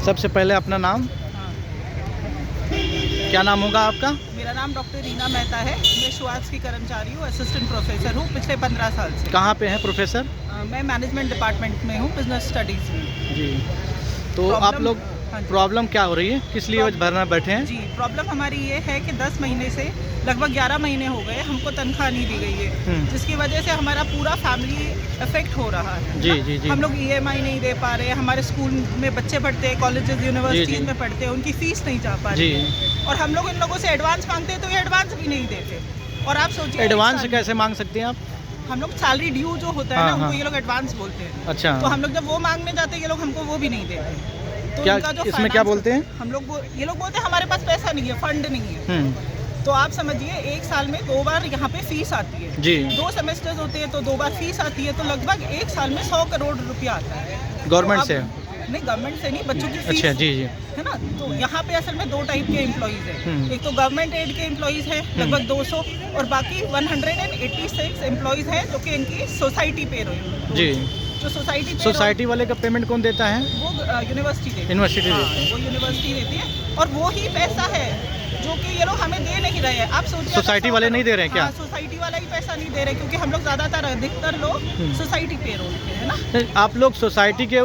सबसे पहले अपना नाम, क्या नाम होगा आपका? मेरा नाम डॉक्टर रीना मेहता है। मैं शुआत्स की कर्मचारी हूँ, असिस्टेंट प्रोफेसर हूँ पिछले 15 साल से। कहाँ पे हैं प्रोफेसर? मैं मैनेजमेंट डिपार्टमेंट में हूँ, बिजनेस स्टडीज़ में। जी, तो आप लोग प्रॉब्लम क्या हो रही है, किस लिए आज भरना बैठे हैं? जी, प्रॉब्लम हमारी ये है कि 10 महीने से लगभग 11 महीने हो गए हमको तनख्वाह नहीं दी गई है, जिसकी वजह से हमारा पूरा फैमिली इफेक्ट हो रहा है। जी जी जी। हम लोग EMI नहीं दे पा रहे, हमारे स्कूल में बच्चे पढ़ते हैं, कॉलेजेस यूनिवर्सिटीज़ में पढ़ते हैं, उनकी फ़ीस नहीं जा पा रही, और हम लोग इन लोगों से एडवांस मांगते हैं तो ये एडवांस भी नहीं देते। और आप सोचिए एडवांस कैसे मांग सकते हैं आप? हम लोग सैलरी ड्यू जो होता है ना, उनको ये लोग एडवांस बोलते हैं। अच्छा, तो हम लोग जब वो मांगने जाते हैं ये लोग हमको वो भी नहीं देते। तो क्या जो इसमें क्या बोलते हैं? हम लोग ये लोग बोलते हैं हमारे पास पैसा नहीं है, फंड नहीं है। तो आप समझिए एक साल में 2 बार यहाँ पे फीस आती है जी। 2 सेमेस्टर्स होते हैं तो 2 बार फीस आती है, तो लगभग एक साल में 100 करोड़ रुपया आता है गवर्नमेंट से। नहीं, गवर्नमेंट से नहीं, बच्चों की फीस। अच्छा, जी जी, है ना। तो यहाँ पे असल में 2 टाइप के एम्प्लॉइज हैं। एक तो गवर्नमेंट एड के एम्प्लॉइज हैं लगभग 200, और बाकी 186 एम्प्लॉइज हैं जो कि इनकी सोसाइटी पे रोल जी। जो सोसाइटी वाले का पेमेंट कौन देता है? वो यूनिवर्सिटी देती है। वो यूनिवर्सिटी देती है, और वो ही पैसा है जो कि ये लोग हमें दे नहीं रहे हैं। आप सोचिए सोसाइटी वाले नहीं दे रहे हैं क्या? सोसाइटी वाला ही पैसा नहीं दे रहे, क्योंकि हम लोग ज़्यादातर अधिकतर लोग सोसाइटी पे रोल पे है ना। आप लोग सोसाइटी के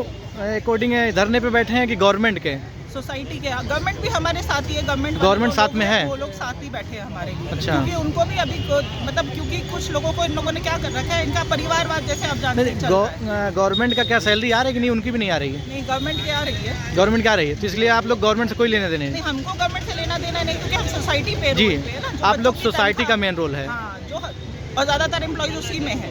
अकॉर्डिंग धरने पे बैठे हैं कि गवर्नमेंट के? सोसाइटी के, गवर्नमेंट भी हमारे साथ ही है। गवर्नमेंट साथ में है, वो लोग साथ ही बैठे हैं हमारे लिए। अच्छा। क्योंकि उनको भी अभी मतलब क्योंकि कुछ लोगों को इन लोगों ने क्या कर रखा है, इनका परिवारवाद जैसे आप जानते हैं। गवर्नमेंट का क्या सैलरी आ रही है कि नहीं? उनकी भी नहीं आ रही है? नहीं, गवर्नमेंट की आ रही है। गवर्नमेंट की आ रही है, तो इसलिए आप लोग गवर्नमेंट से कोई लेना देने नहीं? हमको गवर्नमेंट से लेना देना नहीं, क्योंकि हम सोसाइटी पे जी, है ना। आप लोग सोसाइटी का मेन रोल है। और ज़्यादातर एम्प्लॉइज उसी में है।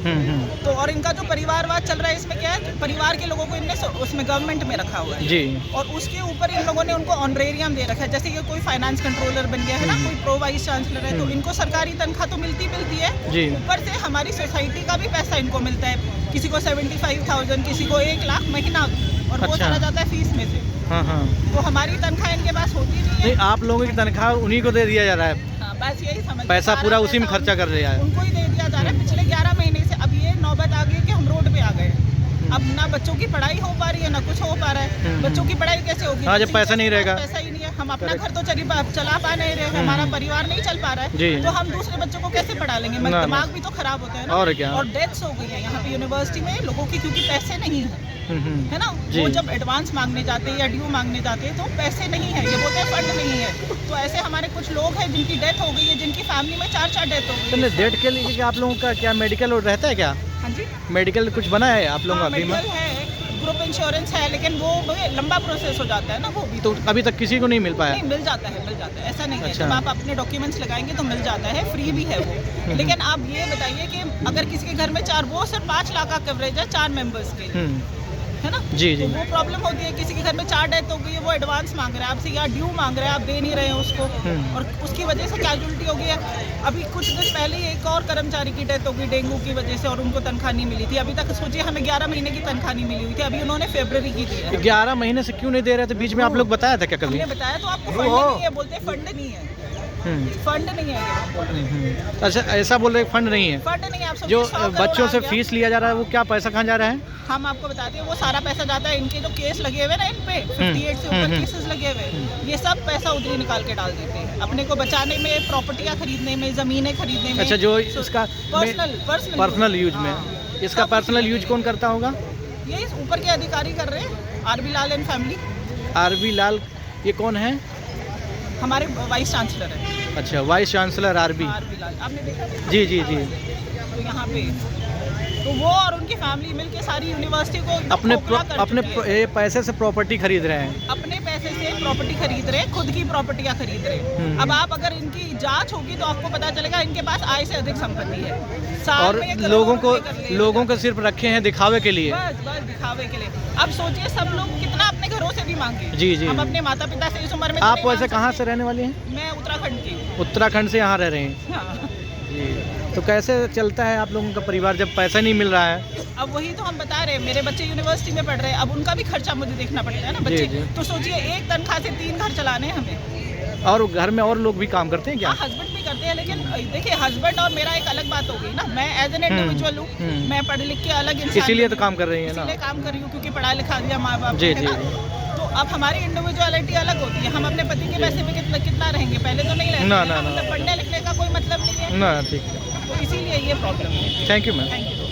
तो और इनका जो परिवारवाद चल रहा है, इसमें क्या है, परिवार के लोगों को इनने उसमें गवर्नमेंट में रखा हुआ है जी। और उसके ऊपर इन लोगों ने उनको ऑनरेरियम दे रखा है। जैसे कि कोई फाइनेंस कंट्रोलर बन गया है ना, कोई प्रो वाइस चांसलर है, तो इनको सरकारी तनख्वाह तो मिलती है जी। ऊपर से हमारी सोसाइटी का भी पैसा इनको मिलता है, किसी को 75,000, किसी को 1 लाख महीना, और वो चला जाता है फीस में से। तो हमारी तनख्वाह इनके पास होती नहीं है। आप लोगों की तनख्वाह उन्हीं को दे दिया जा रहा है? बस यही समझ, पैसा पूरा उसी में खर्चा कर रहा है, उनको ही दे दिया जा रहा है पिछले 11 महीने से। अब ये नौबत आ गई कि हम रोड पे आ गए। अब ना बच्चों की पढ़ाई हो पा रही है, ना कुछ हो पा रहा है। बच्चों की पढ़ाई कैसे होगी? हाँ, जब पैसा नहीं रहेगा। पैसा ही नहीं है, हम अपना घर तो चला पा नहीं रहे, हमारा परिवार नहीं चल पा रहा है, तो हम दूसरे बच्चों को कैसे पढ़ा लेंगे? दिमाग भी तो खराब होता है ना। और क्या, और डेथ्स हो गई है यहाँ पे यूनिवर्सिटी में लोगों की, क्योंकि पैसे नहीं है ना। वो जब एडवांस मांगने जाते हैं या ड्यू मांगने जाते हैं तो पैसे नहीं है, ये बोलते हैं फंड नहीं है। तो ऐसे हमारे कुछ लोग हैं जिनकी डेथ हो गई है, जिनकी फैमिली में 4 डेथ हो गई है। डेथ के लिए आप लोगों का क्या मेडिकल रहता है क्या? हाँ जी, मेडिकल कुछ बना है आप लोगों का? बीमा है, ग्रुप इंश्योरेंस है, लेकिन वो लंबा प्रोसेस हो जाता है ना। वो भी तो अभी तक किसी को नहीं मिल पाया? नहीं, मिल जाता है, ऐसा नहीं है। जब आप अपने डॉक्यूमेंट्स लगाएंगे तो मिल जाता है, फ्री भी है वो। लेकिन आप ये बताइए कि अगर किसी के घर में 4, वो सिर्फ 5 लाख का कवरेज है 4 मेंबर्स के, है ना जी जी। तो वो प्रॉब्लम होती है, किसी के घर में 4 डेथ हो गई है, वो एडवांस मांग रहा है आपसे या ड्यू मांग रहा है, आप दे नहीं रहे हैं उसको, और उसकी वजह से कैजुअलिटी हो गई है। अभी कुछ दिन पहले ही एक और कर्मचारी की डेथ हो गई डेंगू की वजह से, और उनको तनख्वाह नहीं मिली थी। अभी तक सोचिए हमें 11 महीने की तनख्वाह नहीं मिली हुई थी, अभी उन्होंने फरवरी की दी है। 11 महीने से क्यों नहीं दे रहे थे? बीच में आप लोग बताया था क्या कभी? हमने बताया तो आपको फंड नहीं है, बोलते फंड नहीं है, फंड नहीं है। अच्छा, ऐसा बोल रहे फंड नहीं है? फंड नहीं है। आप जो बच्चों से फीस लिया जा रहा है वो क्या पैसा कहाँ जा रहा है? हम आपको बताते हैं, वो सारा पैसा जाता है इनके जो केस लगे हुए ना, इन पे 58 से ऊपर केसेस लगे हुए, ये सब पैसा उधर निकाल के डाल देते हैं अपने को बचाने में, प्रॉपर्टियां खरीदने में, जमीनें खरीदने में। अच्छा, जो इसका पर्सनल यूज में, इसका पर्सनल यूज कौन करता होगा? ये ऊपर के अधिकारी कर रहे हैं, RB Lal and family. RB लाल, ये कौन है? हमारे वाइस चांसलर है। अच्छा, वाइस चांसलर RB लाल, आपने देखा? जी जी जी। तो यहाँ पे तो वो और उनकी फैमिली मिलके सारी यूनिवर्सिटी को अपने पैसे से प्रॉपर्टी खरीद रहे हैं, अपने पैसे से प्रॉपर्टी खरीद रहे हैं, खुद की प्रॉपर्टियाँ खरीद रहे हैं। अब आप अगर इनकी जांच होगी तो आपको पता चलेगा इनके पास आय से अधिक संपत्ति है। और लोगों को सिर्फ रखे हैं दिखावे के लिए, बस दिखावे के लिए। अब सोचिए सब लोग कितना अपने घरों से भी मांगे। जी जी। हम अपने माता पिता से इस उम्र में। आप वैसे कहाँ से रहने वाली हैं? मैं उत्तराखंड की। उत्तराखंड से यहाँ रह रहे हैं जी। तो कैसे चलता है आप लोगों का परिवार जब पैसा नहीं मिल रहा है? अब वही तो हम बता रहे हैं, मेरे बच्चे यूनिवर्सिटी में पढ़ रहे हैं, अब उनका भी खर्चा मुझे देखना पड़ता है ना बच्चे। तो सोचिए एक तनख्वाह से 3 घर चलाने हैं हमें। और घर में और लोग भी काम करते हैं क्या? हस्बैंड भी करते हैं, लेकिन देखिए हस्बैंड और मेरा एक अलग बात हो गई ना। मैं एज एन इंडिविजुअल हूँ, मैं पढ़ लिख के अलग इंसान, इसीलिए तो काम कर रही है ना। इसीलिए काम कर रही हूँ क्योंकि पढ़ा लिखा दिया माँ बाप जी ने, जी। तो अब हमारी इंडिविजुअलिटी अलग होती है, हम अपने पति के पैसे पे कितना रहेंगे, पहले तो नहीं रहते। ना, ना, ना। मतलब पढ़ने लिखने का कोई मतलब नहीं है ना, ठीक है। तो इसीलिए ये प्रॉब्लम है। Thank you ma'am. Thank you.